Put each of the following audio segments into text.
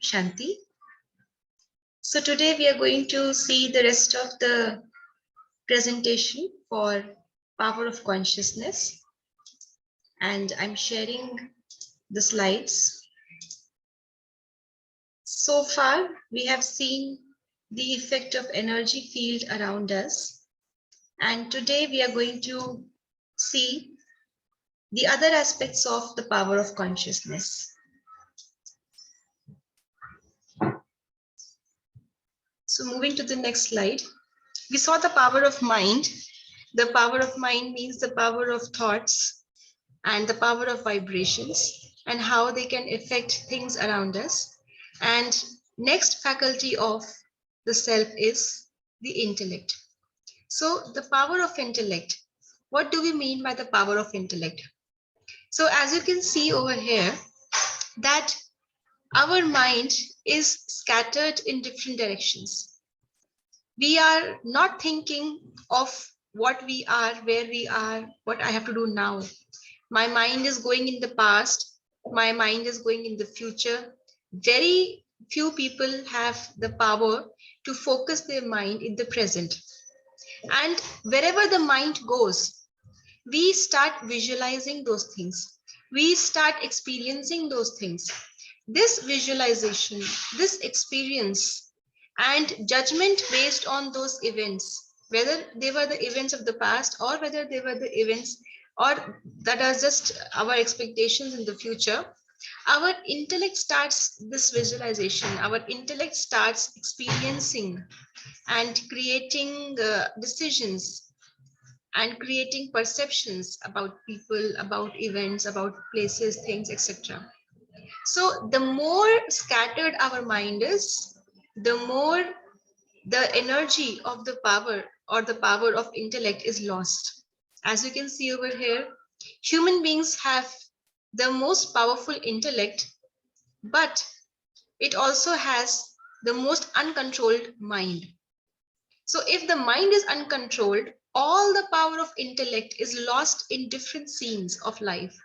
Shanti. So today we are going to see the rest of the presentation for power of consciousness, and I'm sharing the slides. So far we have seen the effect of energy field around us, and today we are going to see the other aspects of the power of consciousness. So moving to the next slide, we saw the power of mind. The power of mind means the power of thoughts and the power of vibrations and how they can affect things around us. And next faculty of the self is the intellect. So the power of intellect, what do we mean by the power of intellect? So as you can see over here, that our mind is scattered in different directions. We are not thinking of what we are, where we are, what I have to do now. My mind is going in the past. My mind is going in the future. Very few people have the power to focus their mind in the present. And wherever the mind goes, we start visualizing those things. We start experiencing those things. This visualization, this experience, and judgment based on those events, whether they were the events of the past or whether they were the events or that are just our expectations in the future, our intellect starts this visualization. Our intellect starts experiencing and creating decisions and creating perceptions about people, about events, about places, things, etc. So the more scattered our mind is, the more the energy of the power or the power of intellect is lost. As you can see over here, human beings have the most powerful intellect, but it also has the most uncontrolled mind. So if the mind is uncontrolled, all the power of intellect is lost in different scenes of life.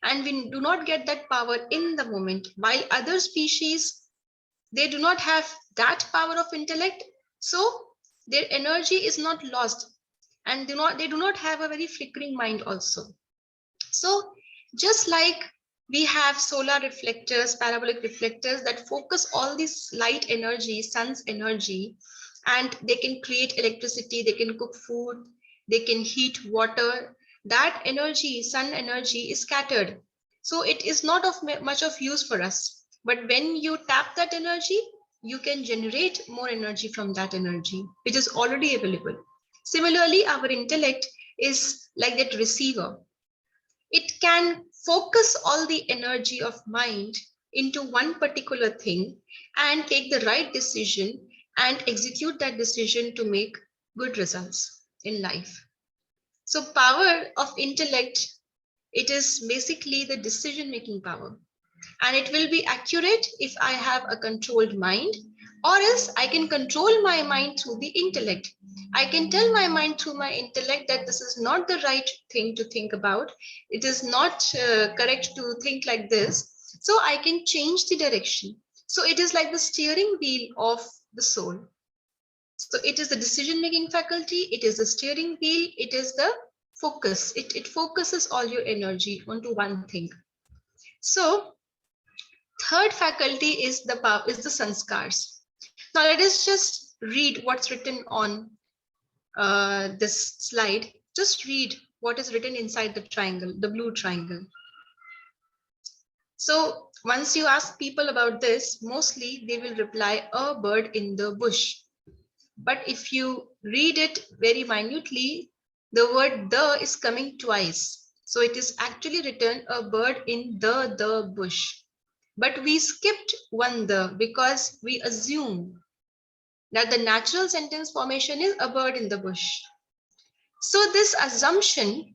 And we do not get that power in the moment, while other species, they do not have that power of intellect. So their energy is not lost, and they do not have a very flickering mind also. So just like we have solar reflectors, parabolic reflectors that focus all this light energy, sun's energy, and they can create electricity, they can cook food, they can heat water. That energy, sun energy, is scattered. So it is not of much of use for us. But when you tap that energy, you can generate more energy from that energy, which is already available. Similarly, our intellect is like that receiver. It can focus all the energy of mind into one particular thing and take the right decision and execute that decision to make good results in life. So power of intellect, it is basically the decision making power, and it will be accurate if I have a controlled mind, or else I can control my mind through the intellect. I can tell my mind through my intellect that this is not the right thing to think about. It is not correct to think like this. So I can change the direction. So it is like the steering wheel of the soul. So it is the decision making faculty, it is the steering wheel, it is the focus. It focuses all your energy onto one thing. So third faculty is the sanskars. Now let us just read what's written on this slide. Just read what is written inside the triangle, the blue triangle. So once you ask people about this, mostly they will reply a bird in the bush. But if you read it very minutely, the word the is coming twice. So it is actually written a bird in the bush. But we skipped one the because we assume that the natural sentence formation is a bird in the bush. So this assumption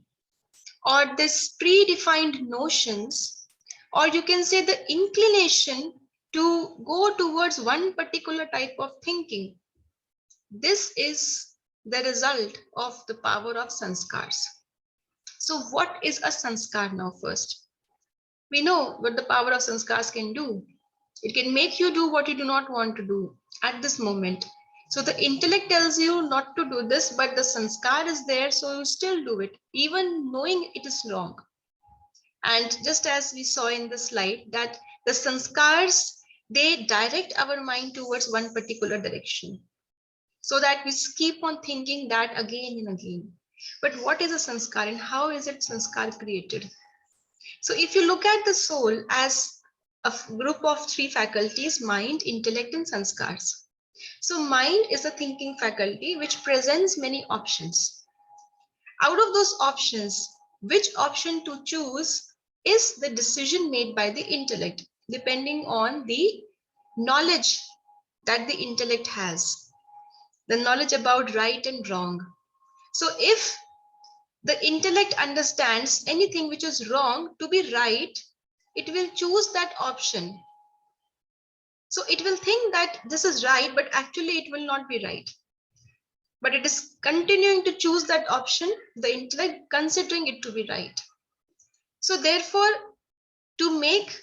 or this predefined notions, or you can say the inclination to go towards one particular type of thinking, this is the result of the power of sanskars. So what is a sanskar now first? We know what the power of sanskars can do. It can make you do what you do not want to do at this moment. So the intellect tells you not to do this, but the sanskar is there, so you still do it, even knowing it is wrong. And just as we saw in the slide, that the sanskars, they direct our mind towards one particular direction, so that we keep on thinking that again and again. But what is a sanskar and how is it sanskar created? So if you look at the soul as a group of three faculties: mind, intellect, and sanskars. So mind is a thinking faculty which presents many options. Out of those options, which option to choose is the decision made by the intellect, depending on the knowledge that the intellect has, the knowledge about right and wrong. So if the intellect understands anything which is wrong to be right, it will choose that option. So it will think that this is right, but actually it will not be right. But it is continuing to choose that option, the intellect considering it to be right. So therefore, to make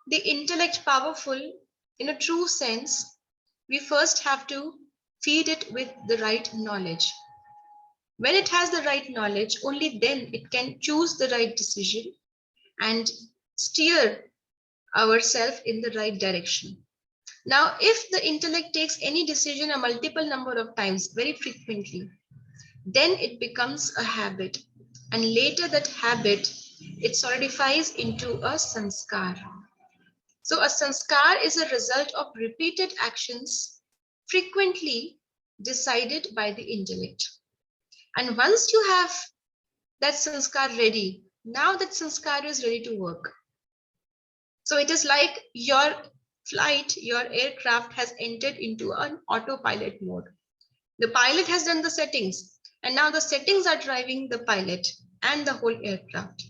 the intellect powerful in a true sense, we first have to feed it with the right knowledge. When it has the right knowledge, only then it can choose the right decision and steer ourselves in the right direction. Now, if the intellect takes any decision a multiple number of times, very frequently, then it becomes a habit. And later that habit, it solidifies into a sanskar. So a sanskar is a result of repeated actions frequently decided by the intellect. And once you have that sanskar ready, now that sanskar is ready to work. So it is like your flight, your aircraft has entered into an autopilot mode. The pilot has done the settings, and now the settings are driving the pilot and the whole aircraft.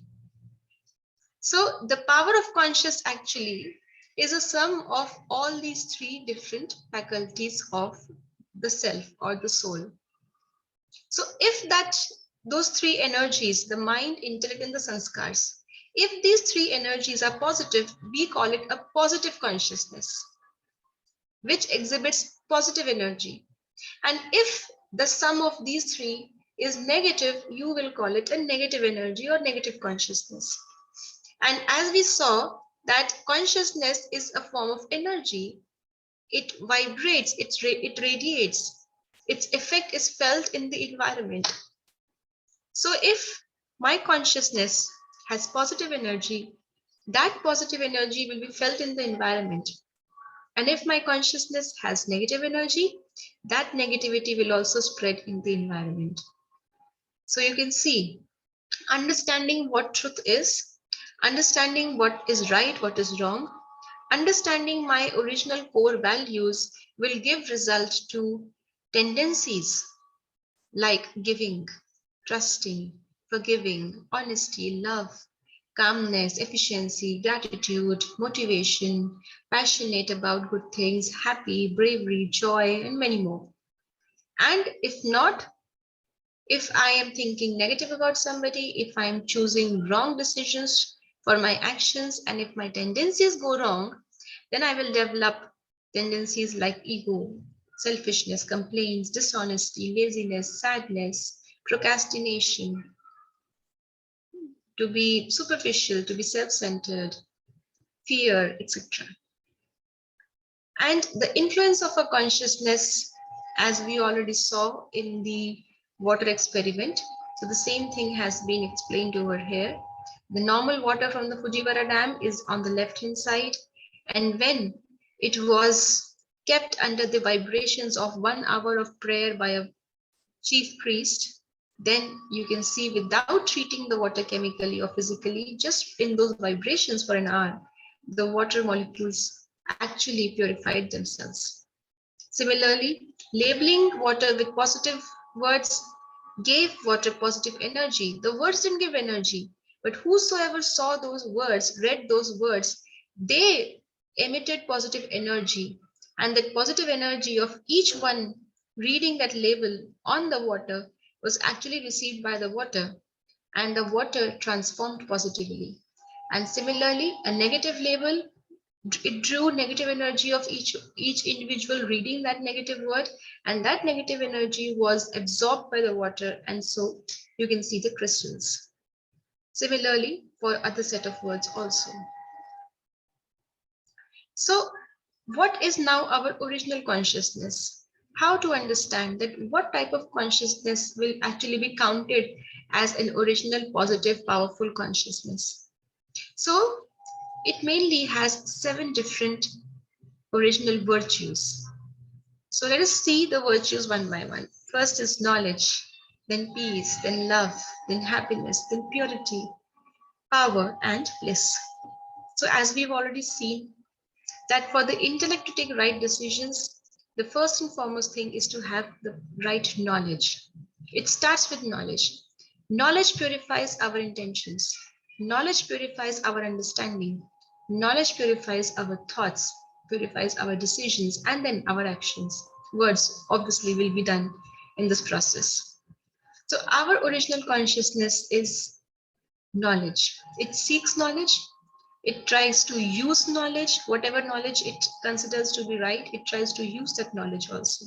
So the power of conscious actually is a sum of all these three different faculties of the self or the soul. So if those three energies, the mind, intellect, and the sanskars, if these three energies are positive, we call it a positive consciousness, which exhibits positive energy. And if the sum of these three is negative, you will call it a negative energy or negative consciousness. And as we saw, that consciousness is a form of energy. It vibrates, it radiates. Its effect is felt in the environment. So if my consciousness has positive energy, that positive energy will be felt in the environment. And if my consciousness has negative energy, that negativity will also spread in the environment. So you can see, understanding what truth is, understanding what is right, what is wrong, understanding my original core values will give result to tendencies like giving, trusting, forgiving, honesty, love, calmness, efficiency, gratitude, motivation, passionate about good things, happy, bravery, joy, and many more. And if not, if I am thinking negative about somebody, if I am choosing wrong decisions for my actions, and if my tendencies go wrong, then I will develop tendencies like ego, selfishness, complaints, dishonesty, laziness, sadness, procrastination, to be superficial, to be self-centered, fear, etc. And the influence of a consciousness, as we already saw in the water experiment. So the same thing has been explained over here. The normal water from the Fujiwara Dam is on the left-hand side. And when it was kept under the vibrations of 1 hour of prayer by a chief priest, then you can see without treating the water chemically or physically, just in those vibrations for an hour, the water molecules actually purified themselves. Similarly, labeling water with positive words gave water positive energy. The words didn't give energy, but whosoever saw those words, read those words, they emitted positive energy. And that positive energy of each one reading that label on the water was actually received by the water, and the water transformed positively. And similarly, a negative label It drew negative energy of each individual reading that negative word, and that negative energy was absorbed by the water, and so you can see the crystals. Similarly, for other set of words also. So, what is now our original consciousness? How to understand that what type of consciousness will actually be counted as an original positive powerful consciousness? So, it mainly has 7 different original virtues. So let us see the virtues one by one. First is knowledge, then peace, then love, then happiness, then purity, power, and bliss. So as we've already seen, that for the intellect to take right decisions, the first and foremost thing is to have the right knowledge. It starts with knowledge. Knowledge purifies our intentions. Knowledge purifies our understanding. Knowledge purifies our thoughts, purifies our decisions, and then our actions. Words obviously will be done in this process. So our original consciousness is knowledge. It seeks knowledge. It tries to use knowledge, whatever knowledge it considers to be right, it tries to use that knowledge also.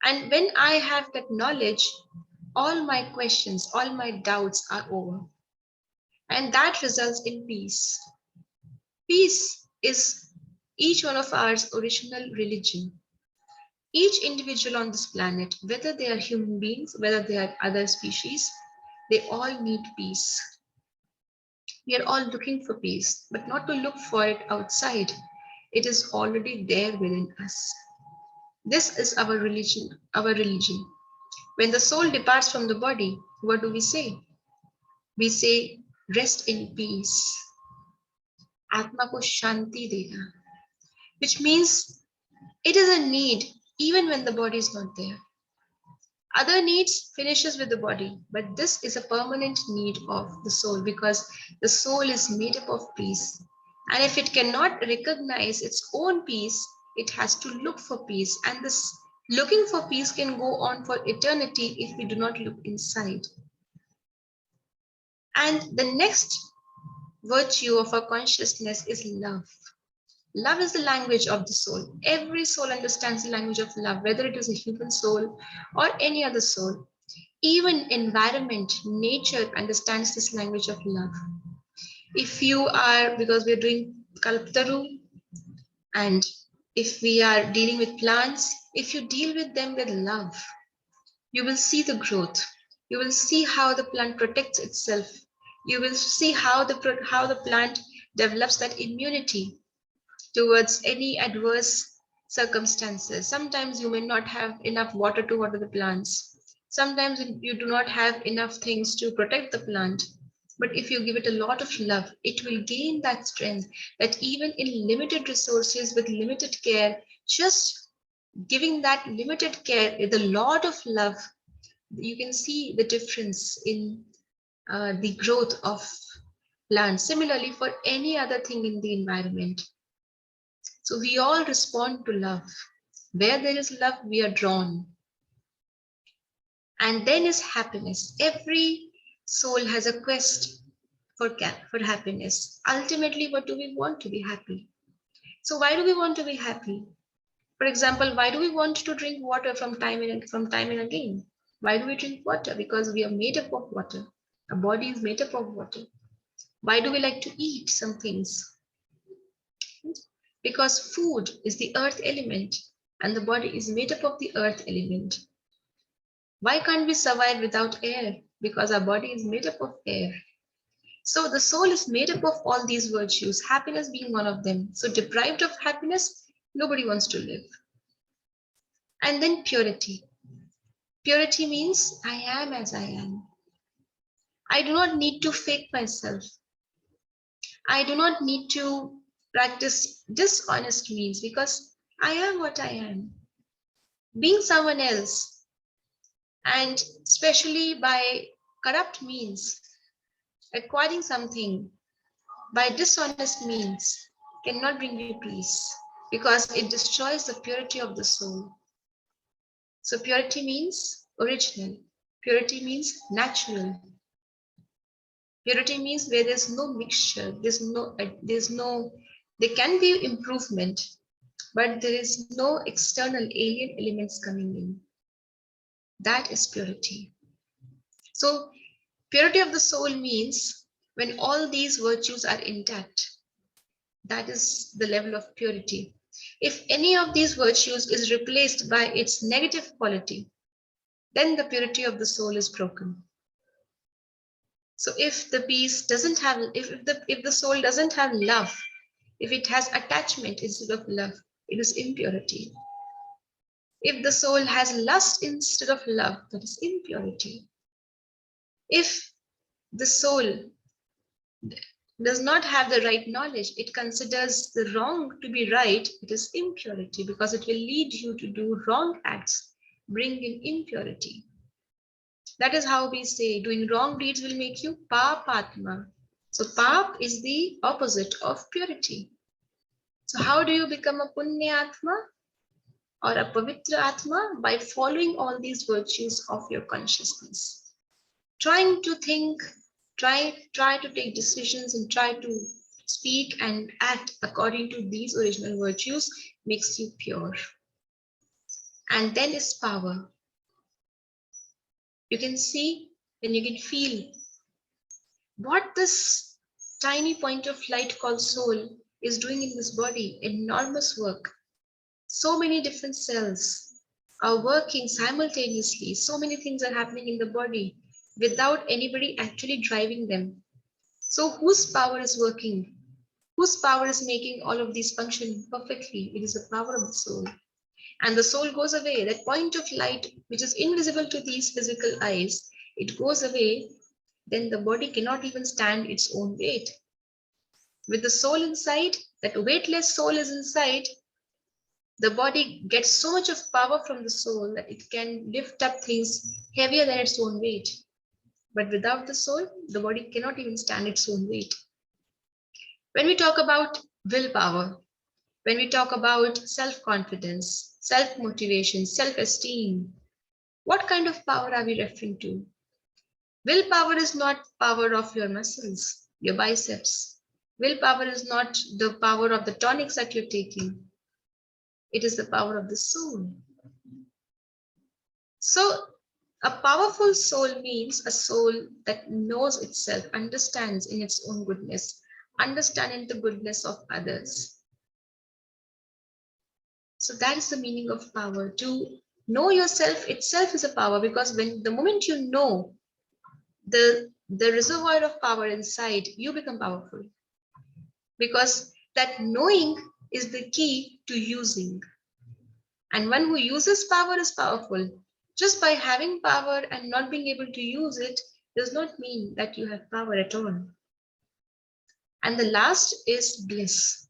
And when I have that knowledge, all my questions, all my doubts are over. And that results in peace. Peace is each one of our original religion. Each individual on this planet, whether they are human beings, whether they are other species, they all need peace. We are all looking for peace, but not to look for it outside. It is already there within us. This is our religion, our religion. When the soul departs from the body, what do we say? We say, rest in peace. Atma ko shanti dena. Which means it is a need even when the body is not there. Other needs finishes with the body, but this is a permanent need of the soul because the soul is made up of peace. And if it cannot recognize its own peace, it has to look for peace. And this looking for peace can go on for eternity if we do not look inside. And the next virtue of our consciousness is love. Love is the language of the soul. Every soul understands the language of love, whether it is a human soul or any other soul. Even environment, nature understands this language of love. If you are, because we're doing Kalptaruh, and if we are dealing with plants, if you deal with them with love, you will see the growth. You will see how the plant protects itself. You will see how the plant develops that immunity towards any adverse circumstances. Sometimes you may not have enough water to water the plants. Sometimes you do not have enough things to protect the plant. But if you give it a lot of love, it will gain that strength that even in limited resources with limited care, just giving that limited care with a lot of love, you can see the difference in the growth of plants. Similarly, for any other thing in the environment. So we all respond to love. Where there is love, we are drawn. And then is happiness. Every soul has a quest for happiness. Ultimately, what do we want to be happy? So why do we want to be happy? For example, why do we want to drink water from time and again? Why do we drink water? Because we are made up of water. Our body is made up of water. Why do we like to eat some things? Because food is the earth element and the body is made up of the earth element. Why can't we survive without air? Because our body is made up of air. So the soul is made up of all these virtues, happiness being one of them. So deprived of happiness, nobody wants to live. And then purity. Purity means I am as I am. I do not need to fake myself. I do not need to practice dishonest means because I am what I am. Being someone else, and especially by corrupt means, acquiring something by dishonest means cannot bring you peace because it destroys the purity of the soul. So purity means original. Purity means natural. Purity means where there's no mixture, there's no There can be improvement, but there is no external alien elements coming in. That is purity. So purity of the soul means when all these virtues are intact, that is the level of purity. If any of these virtues is replaced by its negative quality, then the purity of the soul is broken. So if the beast doesn't have, if the soul doesn't have love, if it has attachment instead of love, it is impurity. If the soul has lust instead of love, that is impurity. If the soul does not have the right knowledge, it considers the wrong to be right, it is impurity, because it will lead you to do wrong acts, bring in impurity. That is how we say doing wrong deeds will make you papatma. So pap is the opposite of purity. So how do you become a punyatma or a pavitra atma? By following all these virtues of your consciousness. Trying to think, try to take decisions and try to speak and act according to these original virtues makes you pure. And then is power. You can see and you can feel what this tiny point of light called soul is doing in this body. Enormous work. So many different cells are working simultaneously. So many things are happening in the body without anybody actually driving them. So whose power is working? Whose power is making all of these function perfectly? It is the power of the soul. And the soul goes away. That point of light, which is invisible to these physical eyes, it goes away. Then the body cannot even stand its own weight. With the soul inside, that weightless soul is inside, the body gets so much of power from the soul that it can lift up things heavier than its own weight. But without the soul, the body cannot even stand its own weight. When we talk about willpower, when we talk about self-confidence, self-motivation, self-esteem, what kind of power are we referring to? Willpower is not power of your muscles, your biceps. Willpower is not the power of the tonics that you're taking. It is the power of the soul. So a powerful soul means a soul that knows itself, understands in its own goodness, understanding the goodness of others. So that is the meaning of power. To know yourself itself is a power, because when the moment you know the reservoir of power inside, you become powerful. Because that knowing is the key to using. And one who uses power is powerful. Just by having power and not being able to use it does not mean that you have power at all. And the last is bliss.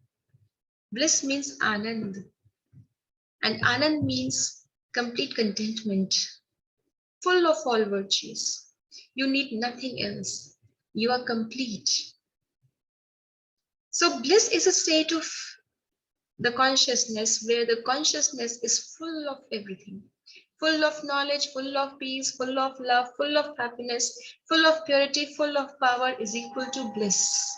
Bliss means anand. And anand means complete contentment, full of all virtues. You need nothing else. You are complete. So bliss is a state of the consciousness where the consciousness is full of everything. Full of knowledge, full of peace, full of love, full of happiness, full of purity, full of power is equal to bliss.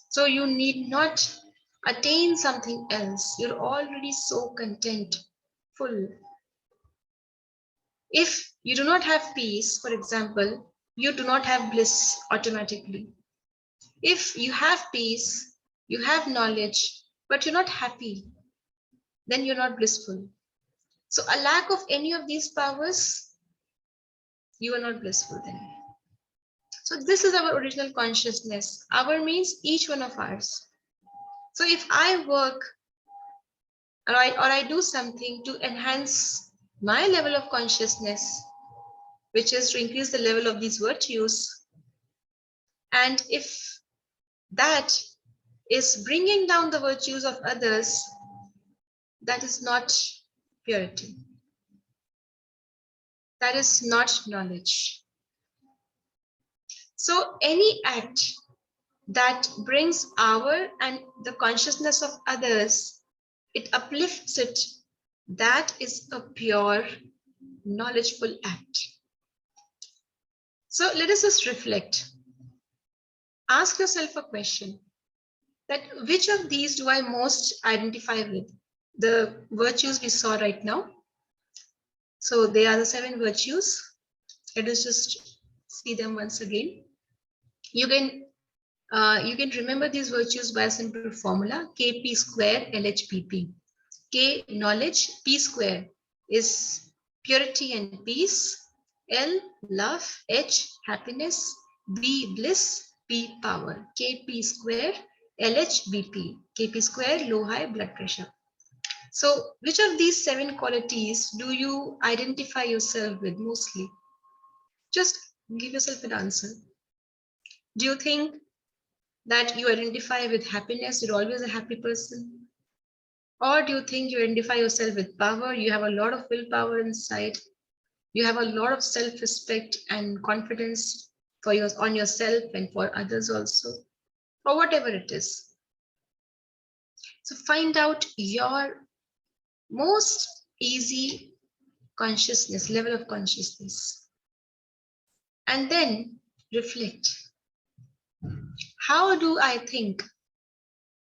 So you need not attain something else. You're already so content, full. If you do not have peace, for example, you do not have bliss automatically. If you have peace, you have knowledge, but you're not happy, then you're not blissful. So a lack of any of these powers, you are not blissful then. So this is our original consciousness. Our means each one of ours. So if I work or I do something to enhance my level of consciousness, which is to increase the level of these virtues, and if that is bringing down the virtues of others, that is not purity. That is not knowledge. So any act that brings our and the consciousness of others, it uplifts it, that is a pure, knowledgeful act. So let us just reflect. Ask yourself a question, that which of these do I most identify with? The virtues we saw right now. So they are the 7 virtues. Let us just see them once again. You can remember these virtues by a simple formula: Kp square LHPP. K knowledge, P square is purity and peace, L love, H happiness, B bliss, P power. Kp square LHBP. Kp square low high blood pressure. So which of these 7 qualities do you identify yourself with mostly? Just give yourself an answer. Do you think that you identify with happiness, you're always a happy person? Or do you think you identify yourself with power, you have a lot of willpower inside, you have a lot of self-respect and confidence on yourself and for others also, or whatever it is? So find out your most easy consciousness, level of consciousness, and then reflect. How do I think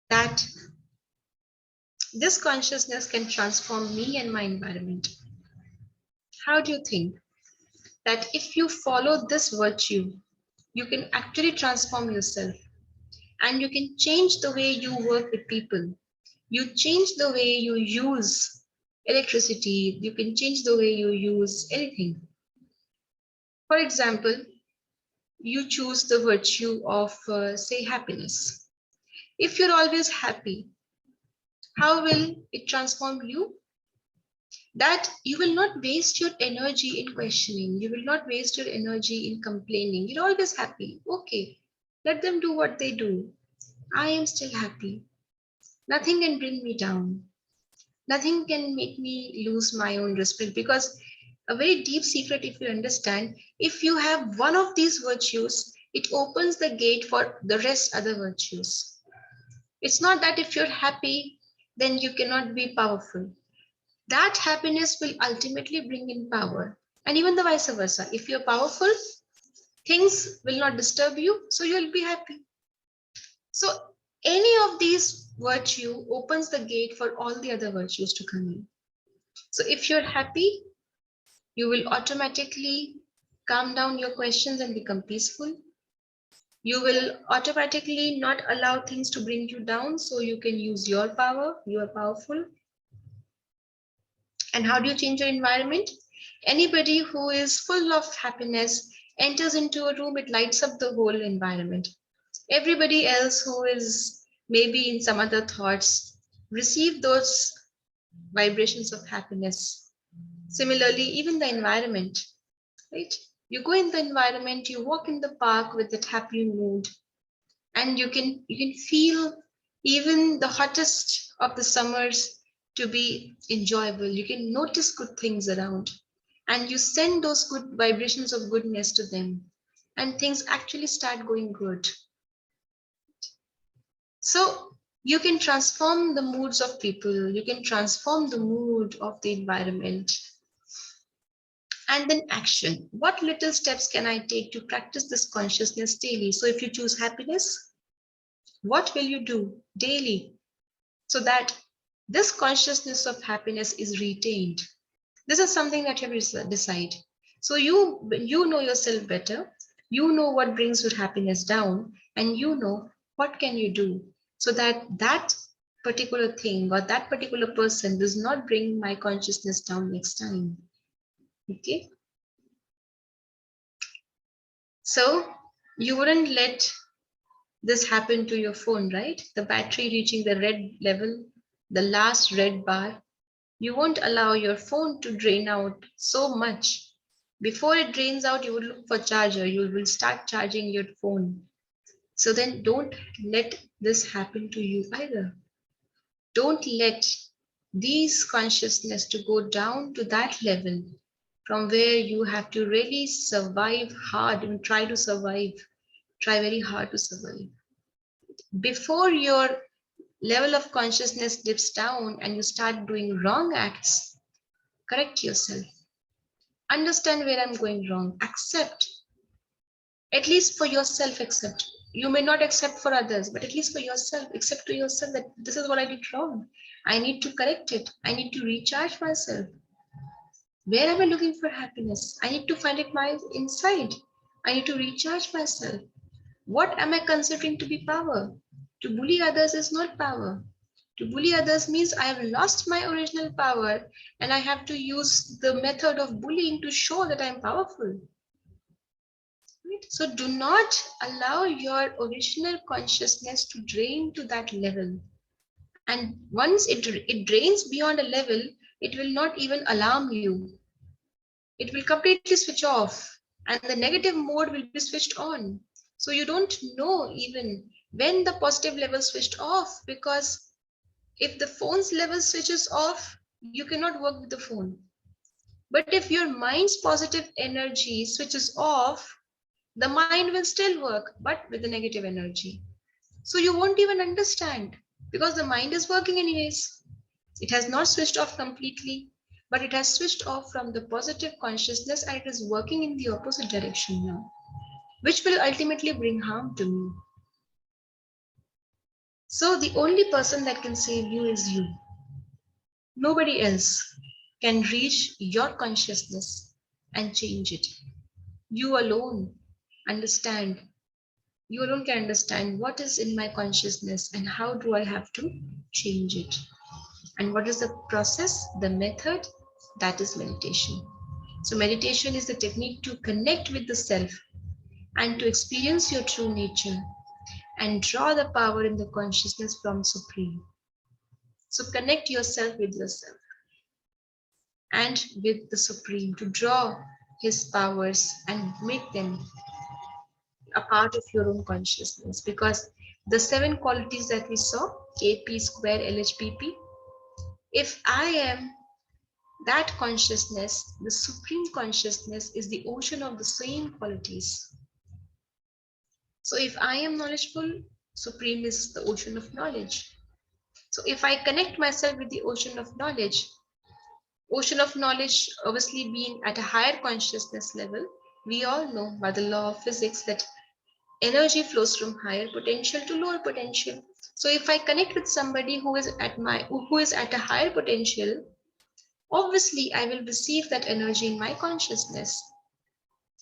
that this consciousness can transform me and my environment? How do you think that if you follow this virtue, you can actually transform yourself and you can change the way you work with people? You change the way you use electricity, you can change the way you use anything. For example, you choose the virtue of, say, happiness. If you're always happy, how will it transform you? That you will not waste your energy in questioning, you will not waste your energy in complaining. You're always happy. Okay, let them do what they do. I am still happy. Nothing can bring me down. Nothing can make me lose my own respect, because a very deep secret, if you understand, if you have one of these virtues, it opens the gate for the rest other virtues. It's not that if you're happy, then you cannot be powerful. That happiness will ultimately bring in power. And even the vice versa. If you're powerful, things will not disturb you, so you'll be happy. So any of these virtue opens the gate for all the other virtues to come in. So if you're happy, you will automatically calm down your questions and become peaceful. You will automatically not allow things to bring you down, so you can use your power. You are powerful. And how do you change your environment? Anybody who is full of happiness enters into a room, it lights up the whole environment. Everybody else who is maybe in some other thoughts receive those vibrations of happiness. Similarly, even the environment, right? You go in the environment, you walk in the park with that happy mood, and you can feel even the hottest of the summers to be enjoyable. You can notice good things around, and you send those good vibrations of goodness to them, and things actually start going good. So you can transform the moods of people, you can transform the mood of the environment. And then action. What little steps can I take to practice this consciousness daily? So if you choose happiness, what will you do daily so that this consciousness of happiness is retained? This is something that you have to decide. So you know yourself better, you know what brings your happiness down, and you know what can you do so that that particular thing or that particular person does not bring my consciousness down next time. Okay. So you wouldn't let this happen to your phone, right? The battery reaching the red level, the last red bar. You won't allow your phone to drain out so much. Before it drains out, you will look for charger. You will start charging your phone. So then don't let this happen to you either. Don't let these consciousness to go down to that level from where you have to really survive hard and try very hard to survive. Before your level of consciousness dips down and you start doing wrong acts, correct yourself. Understand where I'm going wrong. Accept. At least for yourself, accept. You may not accept for others, but at least for yourself, accept to yourself that this is what I did wrong. I need to correct it. I need to recharge myself. Where am I looking for happiness? I need to find it my inside. I need to recharge myself. What am I considering to be power? To bully others is not power. To bully others means I have lost my original power and I have to use the method of bullying to show that I am powerful. Right? So do not allow your original consciousness to drain to that level. And once it drains beyond a level, it will not even alarm you. It will completely switch off and the negative mode will be switched on. So you don't know even when the positive level switched off, because if the phone's level switches off, you cannot work with the phone. But if your mind's positive energy switches off, the mind will still work, but with the negative energy. So you won't even understand because the mind is working anyways. It has not switched off completely, but it has switched off from the positive consciousness and it is working in the opposite direction now, which will ultimately bring harm to me. So the only person that can save you is you. Nobody else can reach your consciousness and change it. You alone understand. You alone can understand what is in my consciousness and how do I have to change it. And what is the process, the method? That is meditation. So meditation is the technique to connect with the self and to experience your true nature and draw the power in the consciousness from Supreme. So connect yourself with yourself and with the Supreme to draw his powers and make them a part of your own consciousness, because the 7 qualities that we saw, KP square LHPP, if I am that consciousness, the supreme consciousness is the ocean of the same qualities. So if I am knowledgeable, supreme is the ocean of knowledge. So if I connect myself with the ocean of knowledge obviously being at a higher consciousness level, we all know by the law of physics that energy flows from higher potential to lower potential. So if I connect with somebody who is at a higher potential, obviously I will receive that energy in my consciousness.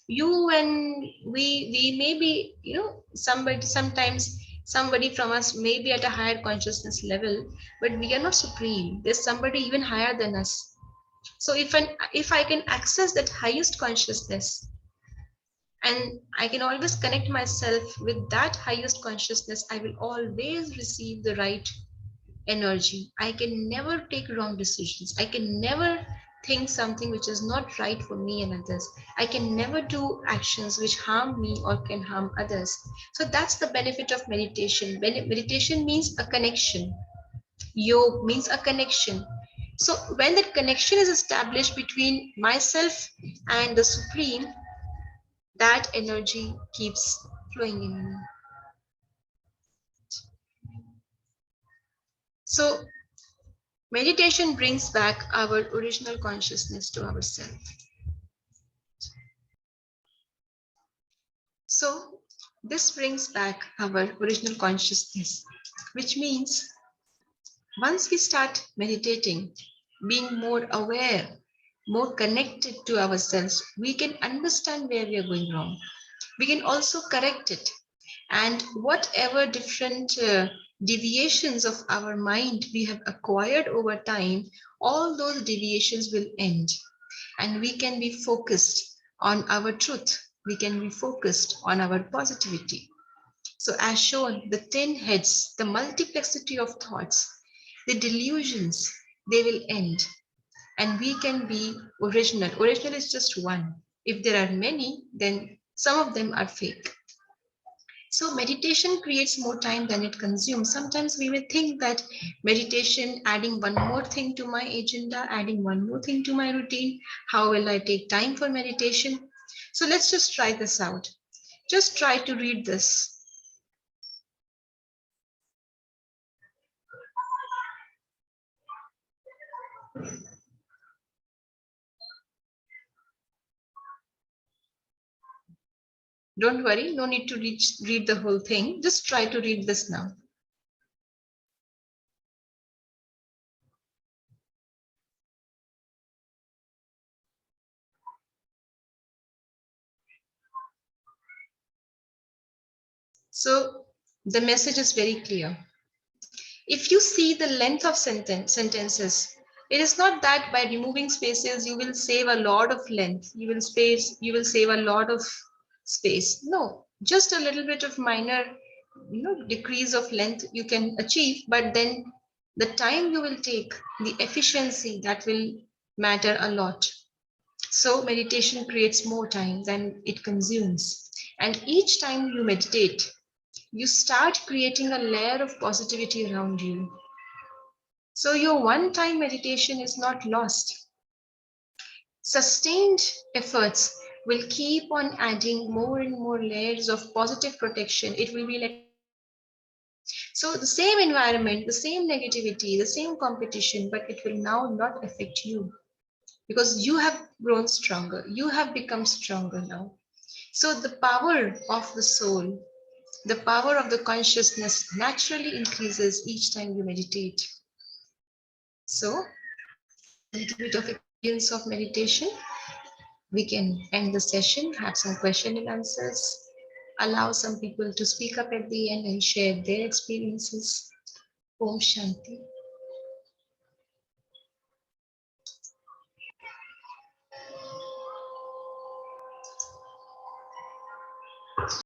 You and we may be, sometimes somebody from us may be at a higher consciousness level, but we are not supreme. There's somebody even higher than us. So if I can access that highest consciousness, and I can always connect myself with that highest consciousness, I will always receive the right energy. I can never take wrong decisions. I can never think something which is not right for me and others. I can never do actions which harm me or can harm others. So that's the benefit of meditation. Meditation means a connection. Yoga means a connection. So when that connection is established between myself and the Supreme, that energy keeps flowing in me. So meditation brings back our original consciousness to ourselves. So this brings back our original consciousness, which means once we start meditating, being more aware, more connected to ourselves, we can understand where we are going wrong. We can also correct it. And whatever different deviations of our mind we have acquired over time, all those deviations will end. And we can be focused on our truth. We can be focused on our positivity. So as shown, the 10 heads, the multiplicity of thoughts, the delusions, they will end. And we can be original. Original is just one. If there are many, then some of them are fake. So meditation creates more time than it consumes. Sometimes we may think that meditation, adding one more thing to my agenda, adding one more thing to my routine, how will I take time for meditation? So let's just try this out. Just try to read this. Don't worry, no need to read the whole thing. Just try to read this now. So the message is very clear. If you see the length of sentences, it is not that by removing spaces you will save a lot of length, you will save a lot of space. No, just a little bit of minor, decrease of length you can achieve, but then the time you will take, the efficiency, that will matter a lot. So meditation creates more time than it consumes. And each time you meditate, you start creating a layer of positivity around you. So your one-time meditation is not lost. Sustained efforts will keep on adding more and more layers of positive protection. It will be like, so the same environment, the same negativity, the same competition, but it will now not affect you because you have grown stronger. You have become stronger now. So the power of the soul, the power of the consciousness naturally increases each time you meditate. So, a little bit of experience of meditation. We can end the session, have some question and answers, allow some people to speak up at the end and share their experiences. Om Shanti.